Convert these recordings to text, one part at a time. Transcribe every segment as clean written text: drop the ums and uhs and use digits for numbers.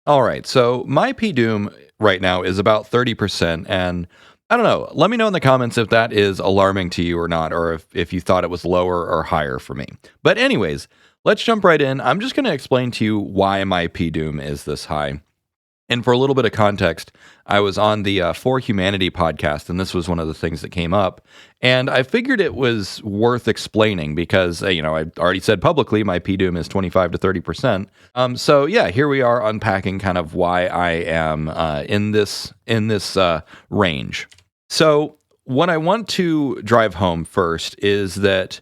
All right. So my PDOOM right now is about 30%. And I don't know. Let me know in the comments if that is alarming to you or not, or if you thought it was lower or higher for me. But, anyways, let's jump right in. I'm just going to explain to you why my PDOOM is this high. And for a little bit of context, I was on the For Humanity podcast, and this was one of the things that came up. And I figured it was worth explaining because, I already said publicly my PDOOM is 25 to 30%. So yeah, here we are unpacking kind of why I am in this range. So what I want to drive home first is that,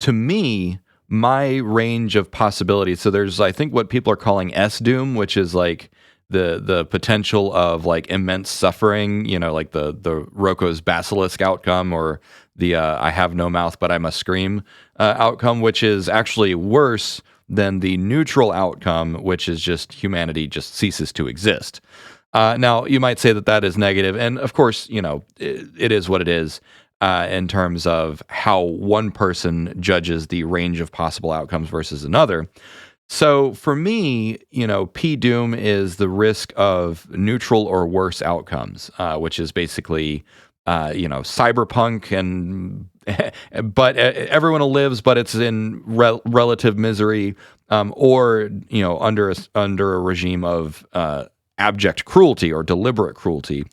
to me, my range of possibilities. So there's, I think, what people are calling S-Doom, which is like the potential of like immense suffering, like the Roko's basilisk outcome, or the I have no mouth but I must scream outcome, which is actually worse than the neutral outcome, which is just humanity just ceases to exist. Now, you might say that is negative, and of course, it is what it is in terms of how one person judges the range of possible outcomes versus another. So for me, PDOOM is the risk of neutral or worse outcomes, which is basically, cyberpunk, and but everyone lives, but it's in relative misery, or under a regime of abject cruelty or deliberate cruelty,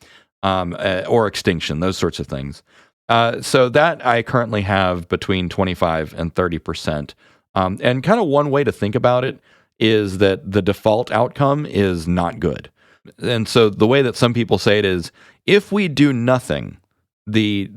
or extinction, those sorts of things. So that I currently have between 25 and 30%. And kind of one way to think about it is that the default outcome is not good. And so the way that some people say it is, if we do nothing, the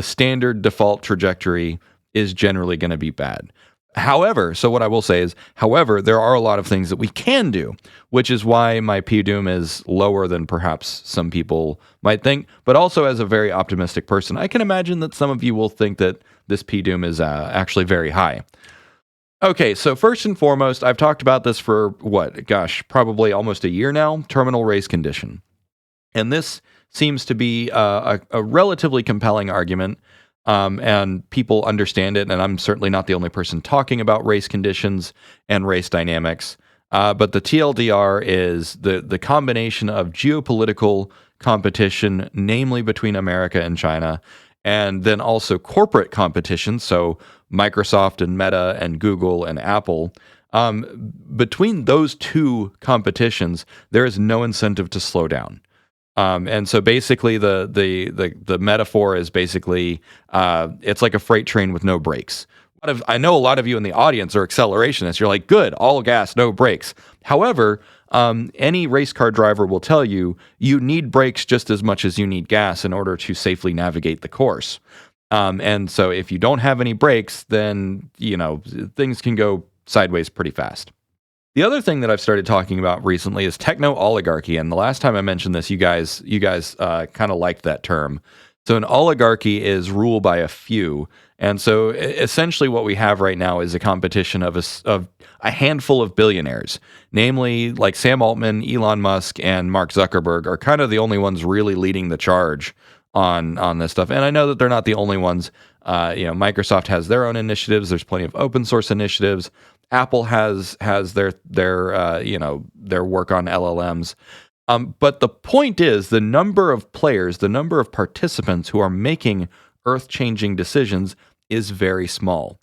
standard default trajectory is generally going to be bad. However, so what I will say is, there are a lot of things that we can do, which is why my PDOOM is lower than perhaps some people might think. But also, as a very optimistic person, I can imagine that some of you will think that this PDOOM is actually very high. Okay, so first and foremost, I've talked about this for probably almost a year now, terminal race condition. And this seems to be a relatively compelling argument, and people understand it, and I'm certainly not the only person talking about race conditions and race dynamics. But the TLDR is the combination of geopolitical competition, namely between America and China, and then also corporate competition, so Microsoft and Meta and Google and Apple. Between those two competitions, there is no incentive to slow down. And so basically the metaphor is basically it's like a freight train with no brakes. I know a lot of you in the audience are accelerationists. You're like, good, all gas, no brakes. However, any race car driver will tell you need brakes just as much as you need gas in order to safely navigate the course. And so if you don't have any brakes, then, things can go sideways pretty fast. The other thing that I've started talking about recently is techno-oligarchy. And the last time I mentioned this, you guys kind of liked that term. So an oligarchy is rule by a few. And so essentially what we have right now is a competition of a handful of billionaires, namely like Sam Altman, Elon Musk, and Mark Zuckerberg are kind of the only ones really leading the charge on this stuff. And I know that they're not the only ones. Microsoft has their own initiatives. There's plenty of open source initiatives. Apple has their work on LLMs. But the point is, the number of players, the number of participants who are making earth-changing decisions is very small.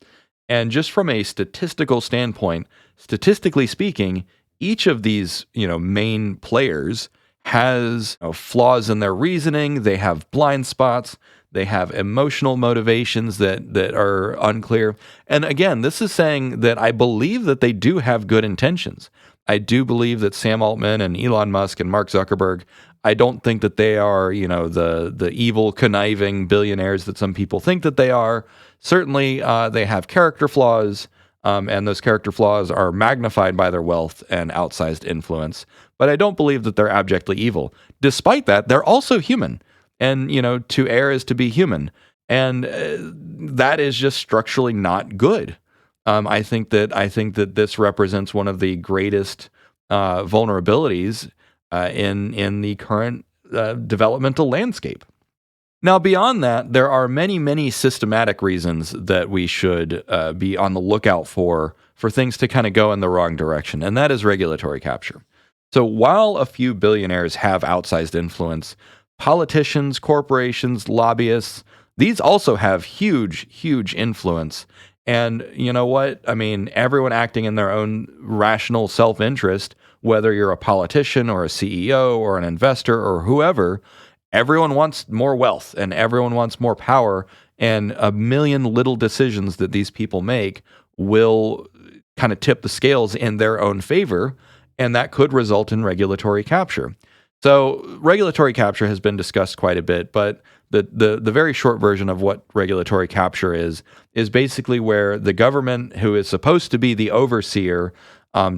And just from a statistical standpoint, statistically speaking, each of these, main players has flaws in their reasoning. They have blind spots. They have emotional motivations that are unclear. And again, this is saying that I believe that they do have good intentions. I do believe that Sam Altman and Elon Musk and Mark Zuckerberg, I don't think that they are, the evil, conniving billionaires that some people think that they are. Certainly, they have character flaws, and those character flaws are magnified by their wealth and outsized influence. But I don't believe that they're abjectly evil. Despite that, they're also human. And, to err is to be human. And that is just structurally not good. I think that this represents one of the greatest vulnerabilities in the current developmental landscape. Now, beyond that, there are many, many systematic reasons that we should be on the lookout for things to kind of go in the wrong direction, and that is regulatory capture. So while a few billionaires have outsized influence, politicians, corporations, lobbyists, these also have huge, huge influence. And you know what? I mean, everyone acting in their own rational self interest, whether you're a politician or a CEO or an investor or whoever, everyone wants more wealth and everyone wants more power. And a million little decisions that these people make will kind of tip the scales in their own favor, and that could result in regulatory capture. So regulatory capture has been discussed quite a bit, but the very short version of what regulatory capture is basically where the government, who is supposed to be the overseer,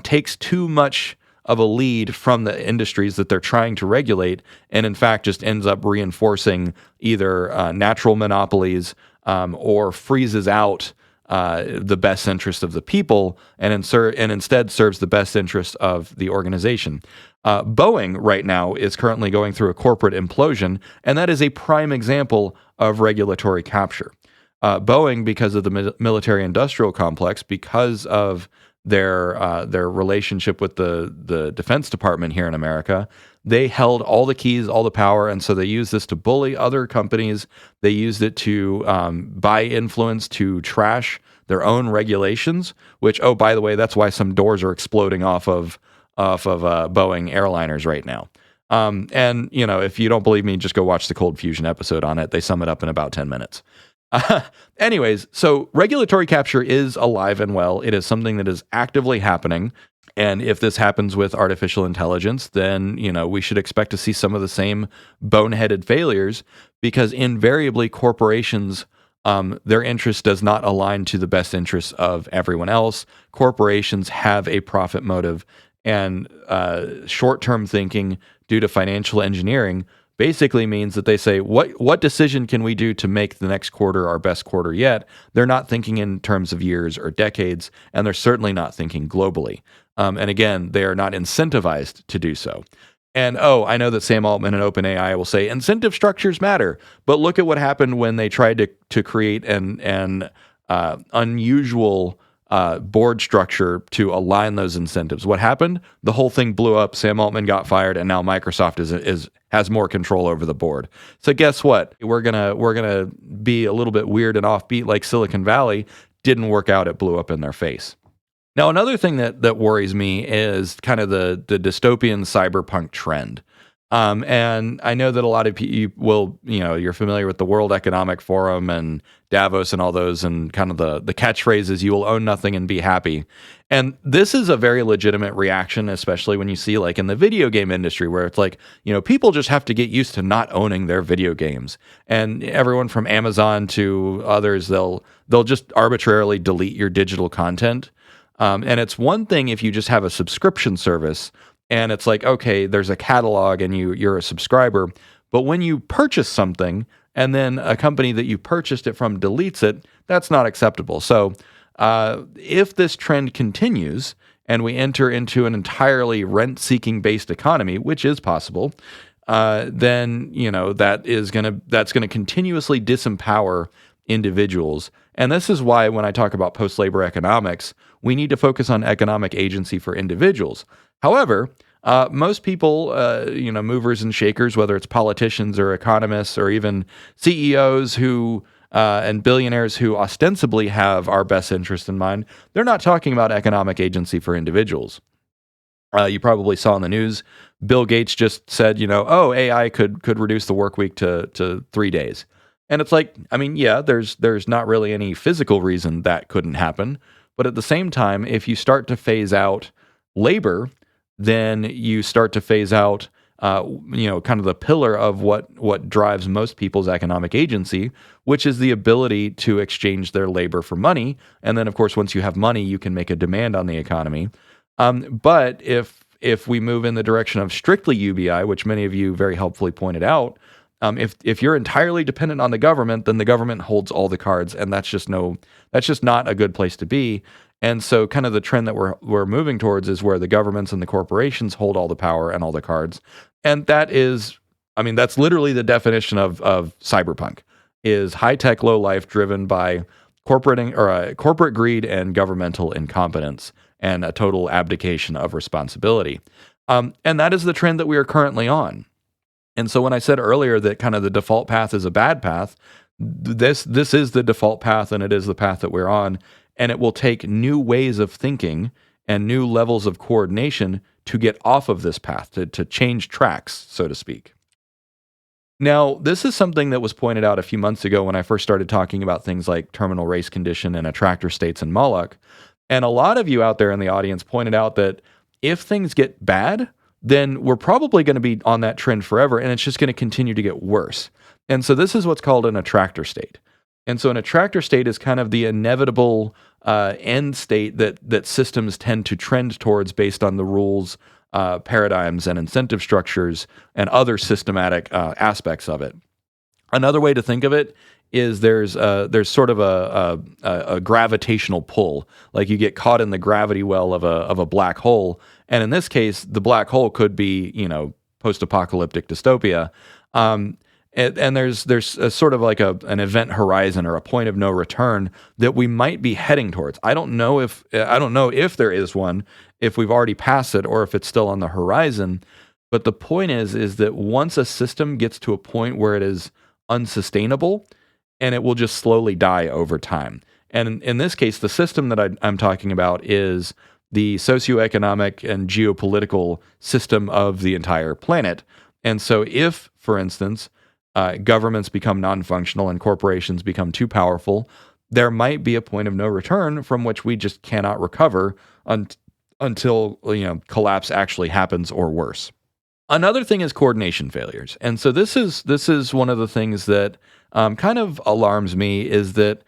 takes too much of a lead from the industries that they're trying to regulate, and in fact just ends up reinforcing either natural monopolies or freezes out the best interest of the people and instead serves the best interest of the organization. Boeing right now is currently going through a corporate implosion, and that is a prime example of regulatory capture. Boeing, because of the military-industrial complex, because of their relationship with the Defense Department here in America, they held all the keys, all the power, and so they used this to bully other companies. They used it to buy influence to trash their own regulations. Which, oh, by the way, that's why some doors are exploding off of Boeing airliners right now. And you know, if you don't believe me, just go watch the Cold Fusion episode on it. They sum it up in about 10 minutes. Anyways, so regulatory capture is alive and well. It is something that is actively happening. And if this happens with artificial intelligence, then, you know, we should expect to see some of the same boneheaded failures, because invariably corporations, their interest does not align to the best interests of everyone else. Corporations have a profit motive, and short-term thinking due to financial engineering basically means that they say, what decision can we do to make the next quarter our best quarter yet? They're not thinking in terms of years or decades, and they're certainly not thinking globally. And again, they are not incentivized to do so. And I know that Sam Altman and OpenAI will say incentive structures matter, but look at what happened when they tried to create an unusual board structure to align those incentives. What happened? The whole thing blew up. Sam Altman got fired, and now Microsoft has more control over the board. So guess what? We're gonna be a little bit weird and offbeat like Silicon Valley. Didn't work out. It blew up in their face. Now, another thing that worries me is kind of the dystopian cyberpunk trend. And I know that a lot of you will, you're familiar with the World Economic Forum and Davos and all those, and kind of the catchphrases, you will own nothing and be happy. And this is a very legitimate reaction, especially when you see like in the video game industry, where it's like, people just have to get used to not owning their video games. And everyone from Amazon to others, they'll just arbitrarily delete your digital content. And it's one thing if you just have a subscription service and it's like, okay, there's a catalog and you're a subscriber. But when you purchase something and then a company that you purchased it from deletes it, that's not acceptable. So if this trend continues and we enter into an entirely rent-seeking based economy, which is possible, then that's gonna continuously disempower individuals. And this is why when I talk about post-labor economics, we need to focus on economic agency for individuals. However, most people, movers and shakers, whether it's politicians or economists or even CEOs and billionaires who ostensibly have our best interest in mind, they're not talking about economic agency for individuals. You probably saw in the news, Bill Gates just said, AI could reduce the work week to 3 days. And it's like, I mean, yeah, there's not really any physical reason that couldn't happen. But at the same time, if you start to phase out labor, then you start to phase out, kind of the pillar of what drives most people's economic agency, which is the ability to exchange their labor for money. And then, of course, once you have money, you can make a demand on the economy. But if we move in the direction of strictly UBI, which many of you very helpfully pointed out, if you're entirely dependent on the government, then the government holds all the cards, and that's just not a good place to be. And so kind of the trend that we're moving towards is where the governments and the corporations hold all the power and all the cards. And that's literally the definition of cyberpunk, is high-tech low life driven by corporate greed and governmental incompetence and a total abdication of responsibility. And that is the trend that we are currently on. And so when I said earlier that kind of the default path is a bad path, this is the default path, and it is the path that we're on. And it will take new ways of thinking and new levels of coordination to get off of this path, to change tracks, so to speak. Now, this is something that was pointed out a few months ago when I first started talking about things like terminal race condition and attractor states in Moloch. And a lot of you out there in the audience pointed out that if things get bad, then we're probably going to be on that trend forever, and it's just going to continue to get worse. And so this is what's called an attractor state. And so an attractor state is kind of the inevitable end state that systems tend to trend towards based on the rules, paradigms, and incentive structures and other systematic aspects of it. Another way to think of it is there's sort of a gravitational pull, like you get caught in the gravity well of a black hole, and in this case, the black hole could be post-apocalyptic dystopia, and there's a sort of like an event horizon or a point of no return that we might be heading towards. I don't know if there is one, if we've already passed it, or if it's still on the horizon. But the point is that once a system gets to a point where it is unsustainable, and it will just slowly die over time. And in this case, the system that I'm talking about is the socioeconomic and geopolitical system of the entire planet. And so if, for instance, governments become non-functional and corporations become too powerful, there might be a point of no return from which we just cannot recover until collapse actually happens, or worse. Another thing is coordination failures. And so this is one of the things that kind of alarms me, is that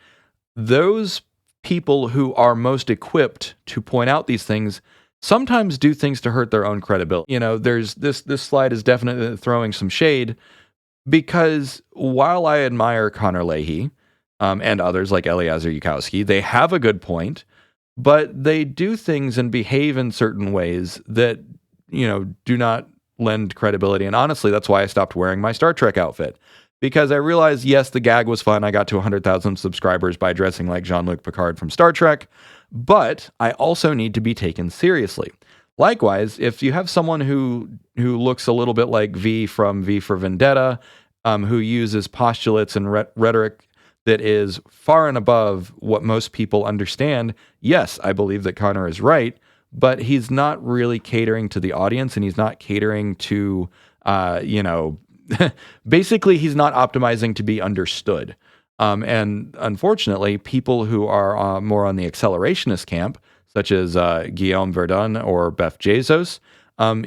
those people who are most equipped to point out these things sometimes do things to hurt their own credibility. There's this slide is definitely throwing some shade, because while I admire Connor Leahy and others like Eliezer Yudkowsky, they have a good point, but they do things and behave in certain ways that do not lend credibility. And honestly, that's why I stopped wearing my Star Trek outfit, because I realized, yes, the gag was fun. I got to 100,000 subscribers by dressing like Jean-Luc Picard from Star Trek, but I also need to be taken seriously. Likewise, if you have someone who looks a little bit like V from V for Vendetta, who uses postulates and rhetoric that is far and above what most people understand, yes, I believe that Connor is right, but he's not really catering to the audience, and he's not catering to, basically he's not optimizing to be understood. And unfortunately, people who are more on the accelerationist camp, such as Guillaume Verdun or Beth Bezos,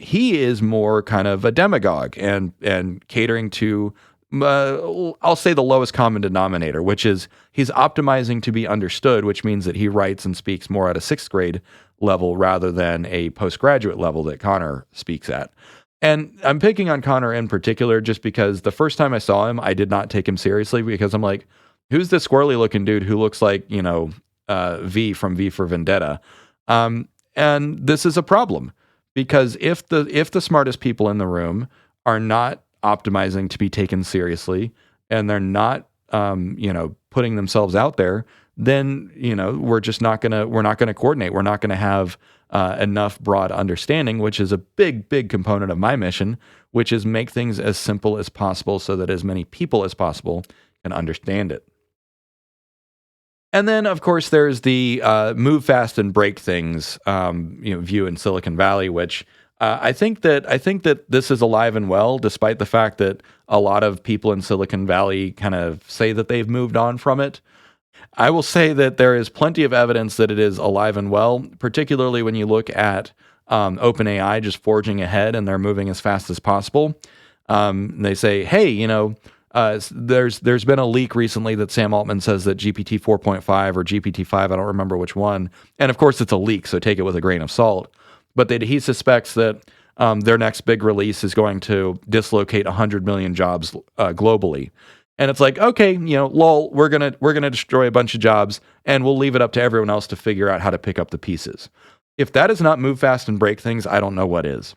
he is more kind of a demagogue and catering to, I'll say, the lowest common denominator, which is he's optimizing to be understood, which means that he writes and speaks more at a sixth grade level rather than a postgraduate level that Connor speaks at. And I'm picking on Connor in particular just because the first time I saw him, I did not take him seriously, because I'm like, who's this squirrely looking dude who looks like, V from V for Vendetta? And this is a problem, because if the smartest people in the room are not optimizing to be taken seriously, and they're not, putting themselves out there, then, we're not going to coordinate. We're not going to have enough broad understanding, which is a big, big component of my mission, which is make things as simple as possible so that as many people as possible can understand it. And then, of course, there's the move fast and break things view in Silicon Valley, which I think that this is alive and well, despite the fact that a lot of people in Silicon Valley kind of say that they've moved on from it. I will say that there is plenty of evidence that it is alive and well, particularly when you look at OpenAI just forging ahead, and they're moving as fast as possible. They say, hey, there's been a leak recently that Sam Altman says that GPT 4.5 or GPT 5, I don't remember which one, and of course it's a leak, so take it with a grain of salt, but that he suspects that their next big release is going to dislocate 100 million jobs globally. And it's like, okay, lol, we're gonna destroy a bunch of jobs, and we'll leave it up to everyone else to figure out how to pick up the pieces. If that is not move fast and break things, I don't know what is.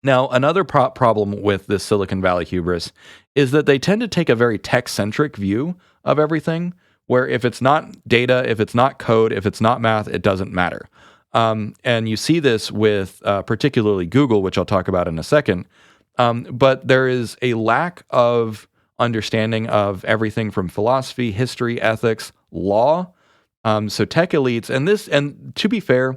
Now, another problem with this Silicon Valley hubris is that they tend to take a very tech-centric view of everything, where if it's not data, if it's not code, if it's not math, it doesn't matter. And you see this with particularly Google, which I'll talk about in a second. But there is a lack of understanding of everything from philosophy, history, ethics, law. So tech elites, and to be fair,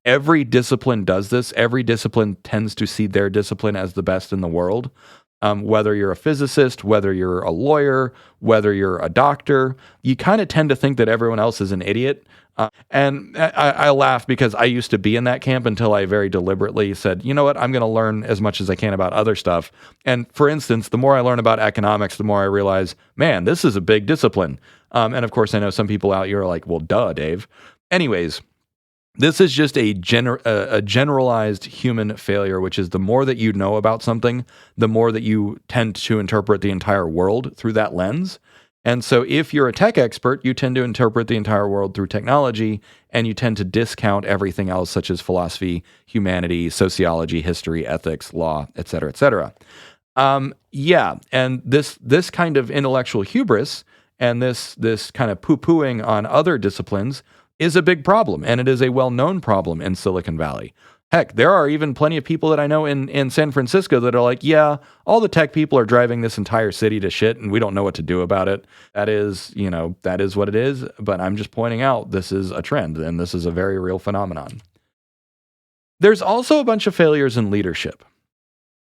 every discipline does this. Every discipline tends to see their discipline as the best in the world. Whether you're a physicist, whether you're a lawyer, whether you're a doctor, you kind of tend to think that everyone else is an idiot. And I laugh because I used to be in that camp until I very deliberately said, you know what, I'm going to learn as much as I can about other stuff. And for instance, the more I learn about economics, the more I realize, man, this is a big discipline. And of course, I know some people out here are like, well, duh, Dave. Anyways, this is just a generalized human failure, which is the more that you know about something, the more that you tend to interpret the entire world through that lens. And so if you're a tech expert, you tend to interpret the entire world through technology, and you tend to discount everything else, such as philosophy, humanity, sociology, history, ethics, law, et cetera, et cetera. Yeah, and this kind of intellectual hubris and this kind of poo-pooing on other disciplines is a big problem, and it is a well-known problem in Silicon Valley. Heck, there are even plenty of people that I know in San Francisco that are like, yeah, all the tech people are driving this entire city to shit, and we don't know what to do about it. That is what it is, but I'm just pointing out this is a trend, and this is a very real phenomenon. There's also a bunch of failures in leadership.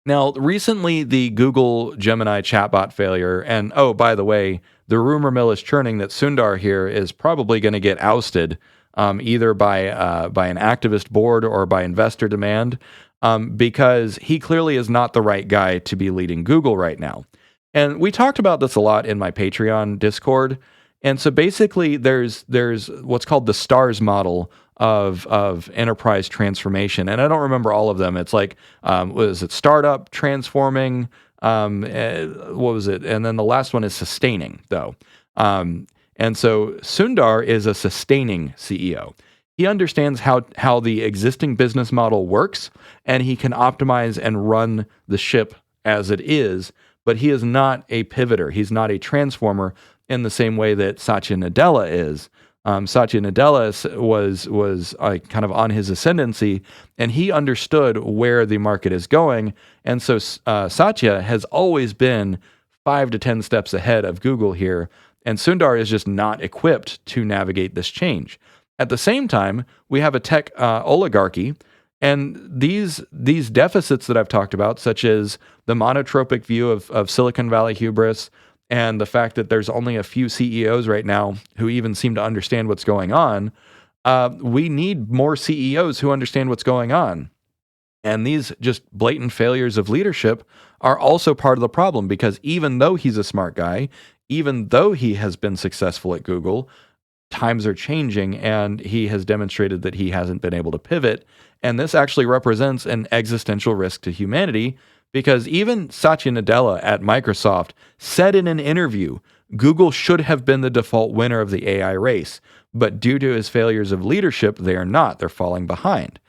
Now, recently, the Google Gemini chatbot failure, and oh, by the way, the rumor mill is churning that Sundar here is probably going to get ousted either by an activist board or by investor demand, because he clearly is not the right guy to be leading Google right now. And we talked about this a lot in my Patreon Discord. And so basically, there's what's called the STARS model of enterprise transformation, and I don't remember all of them. It's like what is it? Startup, transforming. What was it? And then the last one is sustaining, though. And so Sundar is a sustaining CEO. He understands how the existing business model works, and he can optimize and run the ship as it is, but he is not a pivoter. He's not a transformer in the same way that Satya Nadella is. Satya Nadella was kind of on his ascendancy, and he understood where the market is going. And so Satya has always been 5 to 10 steps ahead of Google here. And Sundar is just not equipped to navigate this change. At the same time, we have a tech oligarchy, and these deficits that I've talked about, such as the monotropic view of Silicon Valley hubris, and the fact that there's only a few CEOs right now who even seem to understand what's going on, we need more CEOs who understand what's going on. And these just blatant failures of leadership are also part of the problem, because even though he's a smart guy, even though he has been successful at Google, times are changing, and he has demonstrated that he hasn't been able to pivot. And this actually represents an existential risk to humanity, because even Satya Nadella at Microsoft said in an interview, Google should have been the default winner of the AI race. But due to his failures of leadership, they are not. They're falling behind.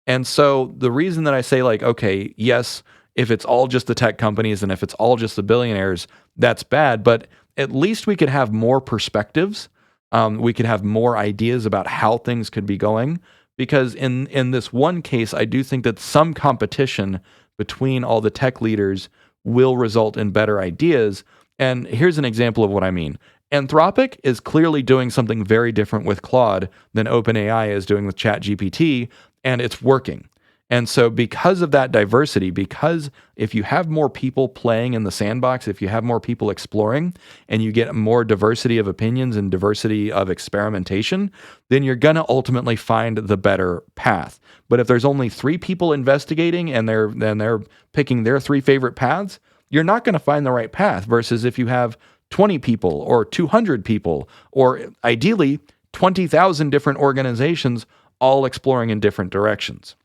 And so the reason that I say, like, okay, yes, if it's all just the tech companies and if it's all just the billionaires, that's bad. But at least we could have more perspectives. We could have more ideas about how things could be going. Because in this one case, I do think that some competition between all the tech leaders will result in better ideas. And here's an example of what I mean. Anthropic is clearly doing something very different with Claude than OpenAI is doing with ChatGPT, and it's working. And so because of that diversity, because if you have more people playing in the sandbox, if you have more people exploring, and you get more diversity of opinions and diversity of experimentation, then you're going to ultimately find the better path. But if there's only 3 people investigating and they're picking their 3 favorite paths, you're not going to find the right path, versus if you have 20 people or 200 people, or ideally 20,000 different organizations all exploring in different directions.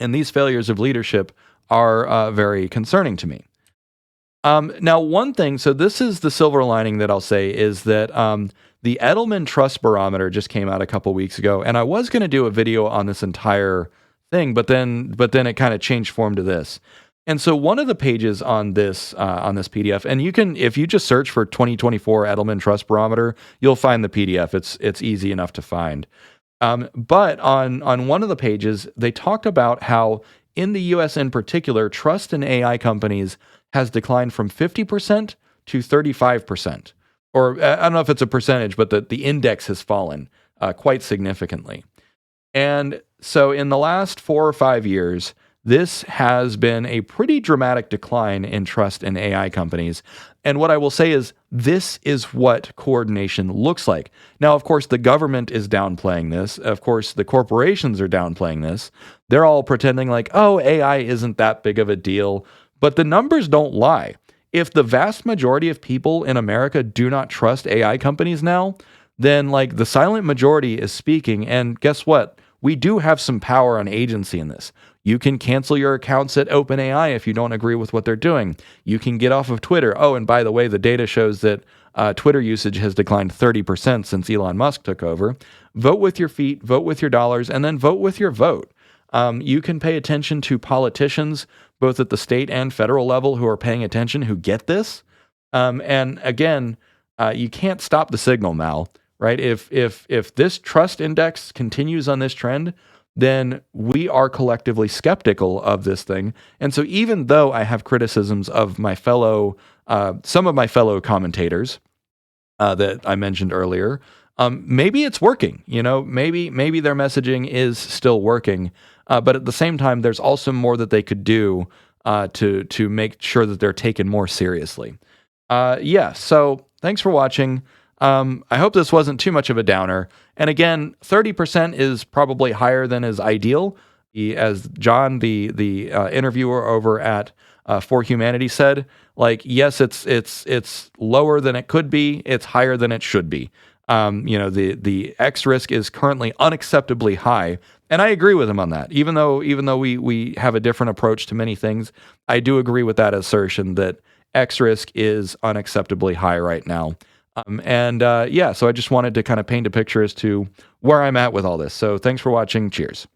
And these failures of leadership are very concerning to me. Now, one thing, so this is the silver lining that I'll say, is that the Edelman Trust Barometer just came out a couple weeks ago, and I was going to do a video on this entire thing, but then it kind of changed form to this. And so one of the pages on this PDF, and you can, if you just search for 2024 Edelman Trust Barometer, you'll find the PDF. It's easy enough to find. But on one of the pages, they talked about how in the US in particular, trust in AI companies has declined from 50% to 35%. Or I don't know if it's a percentage, but the index has fallen quite significantly. And so in the last 4 or 5 years, this has been a pretty dramatic decline in trust in AI companies. And what I will say is, this is what coordination looks like. Now, of course, the government is downplaying this. Of course, the corporations are downplaying this. They're all pretending like, oh, AI isn't that big of a deal. But the numbers don't lie. If the vast majority of people in America do not trust AI companies now, then like the silent majority is speaking. And guess what? We do have some power and agency in this. You can cancel your accounts at OpenAI if you don't agree with what they're doing. You can get off of Twitter. Oh, and by the way, the data shows that Twitter usage has declined 30% since Elon Musk took over. Vote with your feet, vote with your dollars, and then vote with your vote. You can pay attention to politicians, both at the state and federal level, who are paying attention, who get this. And again, you can't stop the signal, Mal. Right? If this trust index continues on this trend, then we are collectively skeptical of this thing. And so even though I have criticisms of my fellow, some of my fellow commentators that I mentioned earlier, maybe it's working. You know, maybe their messaging is still working. But at the same time, there's also more that they could do to make sure that they're taken more seriously. Yeah. So thanks for watching. I hope this wasn't too much of a downer. And again, 30% is probably higher than is ideal. As John, the interviewer over at For Humanity said, like, yes, it's lower than it could be. It's higher than it should be. The X risk is currently unacceptably high. And I agree with him on that. Even though we have a different approach to many things, I do agree with that assertion that X risk is unacceptably high right now. So I just wanted to kind of paint a picture as to where I'm at with all this. So thanks for watching. Cheers.